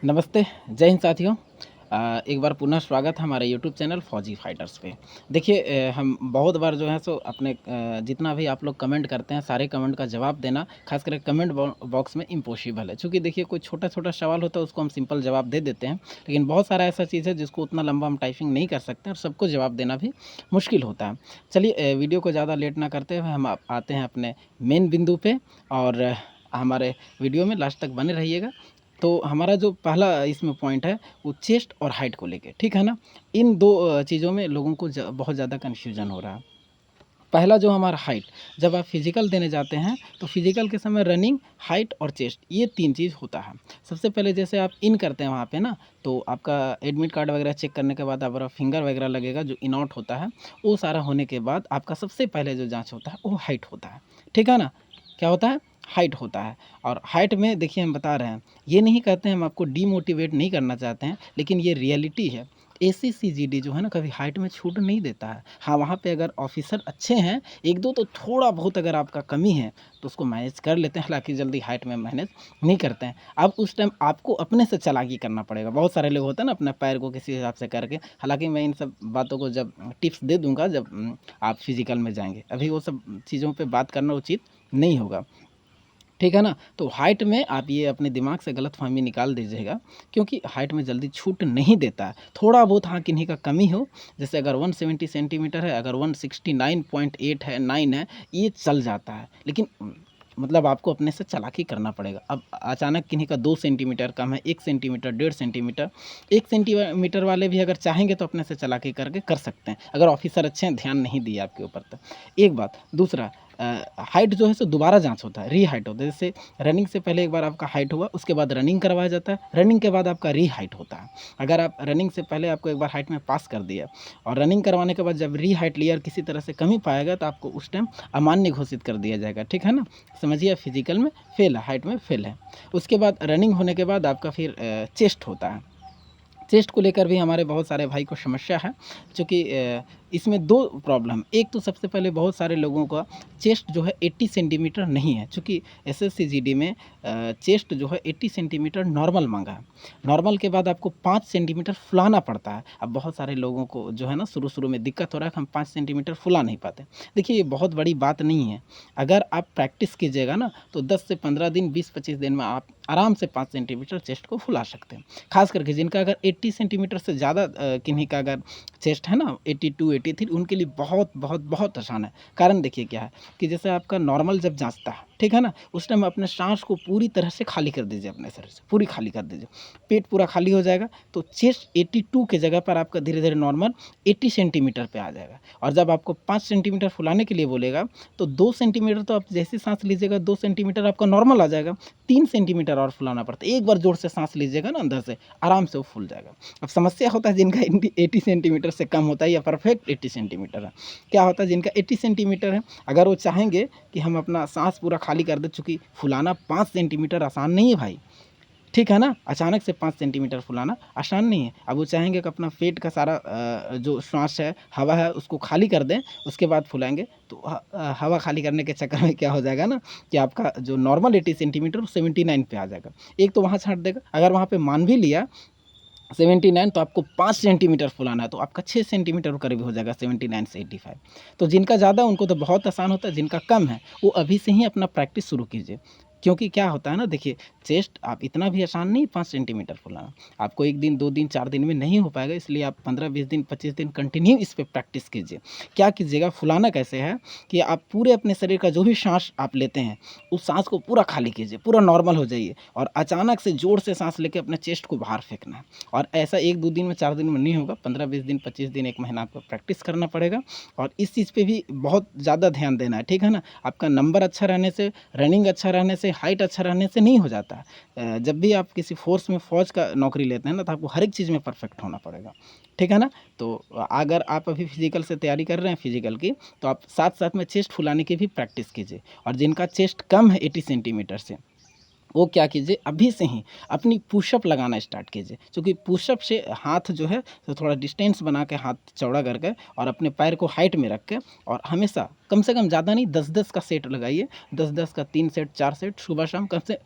नमस्ते, जय हिंद साथियों। एक बार पुनः स्वागत है हमारे यूट्यूब चैनल फौजी फाइटर्स पे। देखिए हम बहुत बार जो है सो अपने जितना भी आप लोग कमेंट करते हैं, सारे कमेंट का जवाब देना ख़ास करके कमेंट बॉक्स में इम्पॉसिबल है। चूँकि देखिए कोई छोटा-छोटा सवाल होता है उसको हम सिंपल जवाब दे देते हैं, लेकिन बहुत सारा ऐसा चीज़ है जिसको उतना लंबा हम टाइपिंग नहीं कर सकते और सबको जवाब देना भी मुश्किल होता है। चलिए वीडियो को ज़्यादा लेट ना करते हुए हम आते हैं अपने मेन बिंदु पे और हमारे वीडियो में लास्ट तक बने रहिएगा। तो हमारा जो पहला इसमें पॉइंट है वो चेस्ट और हाइट को लेके, ठीक है ना? इन 2 चीज़ों में लोगों को बहुत ज़्यादा कन्फ्यूज़न हो रहा है। पहला जो हमारा हाइट, जब आप फिज़िकल देने जाते हैं तो फिज़िकल के समय रनिंग, हाइट और चेस्ट ये 3 चीज़ होता है। सबसे पहले जैसे आप इन करते हैं वहाँ पे ना, तो आपका एडमिट कार्ड वगैरह चेक करने के बाद आपका फिंगर वगैरह लगेगा जो इन आउट होता है, वो सारा होने के बाद आपका सबसे पहले जो जाँच होता है वो हाइट होता है, ठीक है ना? क्या होता है? हाइट होता है। और हाइट में देखिए हम बता रहे हैं, ये नहीं कहते हैं हम आपको डीमोटिवेट नहीं करना चाहते हैं, लेकिन ये रियलिटी है। एसीसीजीडी जो है ना कभी हाइट में छूट नहीं देता है। हाँ, वहाँ पे अगर ऑफ़िसर अच्छे हैं, 1-2 तो थोड़ा बहुत अगर आपका कमी है, तो उसको मैनेज कर लेते हैं, हालाँकि जल्दी हाइट में मैनेज नहीं करते हैं। अब उस टाइम आपको अपने से चालाकी करना पड़ेगा। बहुत सारे लोग होते हैं ना अपने पैर को किसी हिसाब से करके, हालाँकि मैं इन सब बातों को जब टिप्स दे दूँगा जब आप फिज़िकल में जाएँगे। अभी वो सब चीज़ों पे बात करना उचित नहीं होगा। ठीक है ना? तो हाइट में आप ये अपने दिमाग से गलतफ़हमी निकाल दीजिएगा, क्योंकि हाइट में जल्दी छूट नहीं देता है। थोड़ा बहुत हाँ, किन्हीं का कमी हो, जैसे अगर 170 सेंटीमीटर है, अगर 169.8 है, 9 है, ये चल जाता है। लेकिन मतलब आपको अपने से चालाकी करना पड़ेगा। अब अचानक किन्हीं का 2 सेंटीमीटर कम है, 1 सेंटीमीटर, 1.5 सेंटीमीटर, 1 सेंटीमीटर वाले भी अगर चाहेंगे तो अपने से चालाकी करके कर सकते हैं, अगर ऑफ़िसर अच्छे हैं, ध्यान नहीं दिए आपके ऊपर तो। एक बात, दूसरा हाइट जो है सो दोबारा जाँच होता है, री-हाइट होता है। जैसे रनिंग से पहले एक बार आपका हाइट हुआ, उसके बाद रनिंग करवाया जाता है, रनिंग के बाद आपका री-हाइट होता है। अगर आप रनिंग से पहले आपको एक बार हाइट में पास कर दिया और रनिंग करवाने के बाद जब री-हाइट लिया और किसी तरह से कमी पाया गया, तो आपको उस टाइम अमान्य घोषित कर दिया जाएगा, ठीक है ना? समझिए फिज़िकल में फ़ेल है, हाइट में फ़ेल है। उसके बाद रनिंग होने के बाद आपका फिर चेस्ट होता है। चेस्ट को लेकर भी हमारे बहुत सारे भाई को समस्या है, चूँकि इसमें 2 प्रॉब्लम, एक तो सबसे पहले बहुत सारे लोगों का चेस्ट जो है 80 सेंटीमीटर नहीं है, चूँकि एसएससीजीडी में चेस्ट जो है 80 सेंटीमीटर नॉर्मल माँगा है। नॉर्मल के बाद आपको 5 सेंटीमीटर फुलाना पड़ता है। अब बहुत सारे लोगों को जो है ना शुरू-शुरू में दिक्कत हो रहा है कि हम 5 सेंटीमीटर फुला नहीं पाते। देखिए ये बहुत बड़ी बात नहीं है, अगर आप प्रैक्टिस कीजिएगा ना तो 10 से 15 दिन, 20-25 दिन में आप आराम से 5 सेंटीमीटर चेस्ट को फुला सकते हैं। ख़ास करके जिनका अगर 80 सेंटीमीटर से ज़्यादा किन्हीं का अगर चेस्ट है ना 82, 83, उनके लिए बहुत, बहुत, बहुत आसान है। कारण देखिए क्या है कि जैसे आपका नॉर्मल जब जाँचता है, ठीक है ना? उस टाइम अपने साँस को पूरी तरह से खाली कर दीजिए अपने शरीर से, पूरी खाली कर दीजिए। पेट पूरा खाली हो जाएगा, तो चेस्ट 82 की जगह पर आपका धीरे-धीरे नॉर्मल 80 सेंटीमीटर पे आ जाएगा। और जब आपको 5 सेंटीमीटर फुलाने के लिए बोलेगा, तो 2 सेंटीमीटर तो आप जैसे ही साँस लीजिएगा 2 सेंटीमीटर आपका नॉर्मल आ जाएगा, 3 सेंटीमीटर और फुलाना पड़ता है। एक बार ज़ोर से साँस लीजिएगा ना अंदर से, आराम से वो फूल जाएगा। अब समस्या होता है जिनका 80 सेंटीमीटर से कम होता है या परफेक्ट 80 सेंटीमीटर है। क्या होता है जिनका 80 सेंटीमीटर है, अगर वो चाहेंगे कि हम अपना साँस पूरा खाली कर दें, चूँकि फुलाना 5 सेंटीमीटर आसान नहीं है भाई, ठीक है ना? अचानक से 5 सेंटीमीटर फुलाना आसान नहीं है। अब वो चाहेंगे कि अपना पेट का सारा जो श्वास है, हवा है, उसको खाली कर दें, उसके बाद फुलाएँगे, तो हवा खाली करने के चक्कर में क्या हो जाएगा ना कि आपका जो नॉर्मल 80 सेंटीमीटर वो 79 पे आ जाएगा। एक तो वहाँ छाँट देगा, अगर वहाँ पे मान भी लिया 79, तो आपको 5 सेंटीमीटर फुलाना है, तो आपका 6 सेंटीमीटर करीब हो जाएगा 79 से 85। तो जिनका ज़्यादा उनको तो बहुत आसान होता है, जिनका कम है, वो अभी से ही अपना प्रैक्टिस शुरू कीजिए। क्योंकि क्या होता है ना देखिए, चेस्ट आप इतना भी आसान नहीं 5 सेंटीमीटर फुलाना। आपको 1 दिन, 2 दिन, 4 दिन में नहीं हो पाएगा, इसलिए आप 15-20 दिन, 25 दिन कंटिन्यू इस पे प्रैक्टिस कीजिए। क्या कीजिएगा, फुलाना कैसे है कि आप पूरे अपने शरीर का जो भी साँस आप लेते हैं, उस साँस को पूरा खाली कीजिए, पूरा नॉर्मल हो जाइए और अचानक से ज़ोर से साँस लेके अपने चेस्ट को बाहर फेंकना है। और ऐसा 1-2 दिन में, 4 दिन में नहीं होगा, 15-20 दिन, 25 दिन, 1 महीना आपको प्रैक्टिस करना पड़ेगा और इस चीज़ पे भी बहुत ज़्यादा ध्यान देना है, ठीक है ना? आपका नंबर अच्छा रहने से, रनिंग अच्छा रहने से, हाइट अच्छा रहने से नहीं हो जाता है। जब भी आप किसी फ़ोर्स में फ़ौज का नौकरी लेते हैं ना, तो आपको हर एक चीज़ में परफ़ेक्ट होना पड़ेगा, ठीक है ना? तो अगर आप अभी फिज़िकल से तैयारी कर रहे हैं फिज़िकल की, तो आप साथ-साथ में चेस्ट फुलाने की भी प्रैक्टिस कीजिए और जिनका चेस्ट कम है 80 सेंटीमीटर से, वो क्या कीजिए अभी से ही अपनी पुशअप लगाना स्टार्ट कीजिए, क्योंकि पुशअप से हाथ जो है तो थोड़ा डिस्टेंस बना के हाथ चौड़ा करके और अपने पैर को हाइट में रख के और हमेशा कम से कम ज़्यादा नहीं 10-10 का सेट लगाइए। 10-10 का 3 सेट 4 सेट सुबह शाम कम से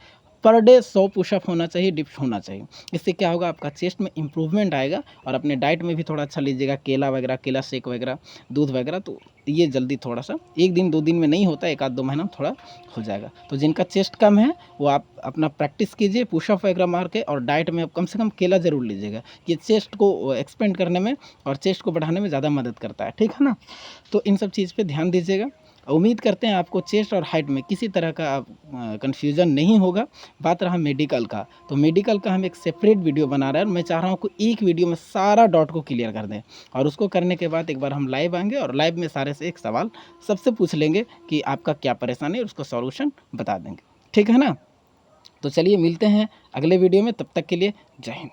पर डे 100 पुशअप होना चाहिए, डिप्स होना चाहिए। इससे क्या होगा, आपका चेस्ट में इम्प्रूवमेंट आएगा। और अपने डाइट में भी थोड़ा अच्छा लीजिएगा, केला वगैरह, केला शेक वगैरह, दूध वगैरह, तो ये जल्दी थोड़ा सा 1 दिन 2 दिन में नहीं होता, 1 आध 2 महीना में थोड़ा हो जाएगा। तो जिनका चेस्ट कम है वो आप अपना प्रैक्टिस कीजिए पुशअप वगैरह मार के, और डाइट में आप कम से कम केला ज़रूर लीजिएगा। ये चेस्ट को एक्सपेंड करने में और चेस्ट को बढ़ाने में ज़्यादा मदद करता है, ठीक है ना। तो इन सब चीज़ पे ध्यान दीजिएगा। उम्मीद करते हैं आपको चेस्ट और हाइट में किसी तरह का कन्फ्यूज़न नहीं होगा। बात रहा मेडिकल का, तो मेडिकल का हम एक सेपरेट वीडियो बना रहे हैं, और मैं चाह रहा हूँ कि एक वीडियो में सारा डाउट को क्लियर कर दें। और उसको करने के बाद एक बार हम लाइव आएँगे, और लाइव में सारे से एक सवाल सबसे पूछ लेंगे कि आपका क्या परेशानी है, और उसका सॉल्यूशन बता देंगे, ठीक है ना। तो चलिए मिलते हैं अगले वीडियो में, तब तक के लिए जय हिंद।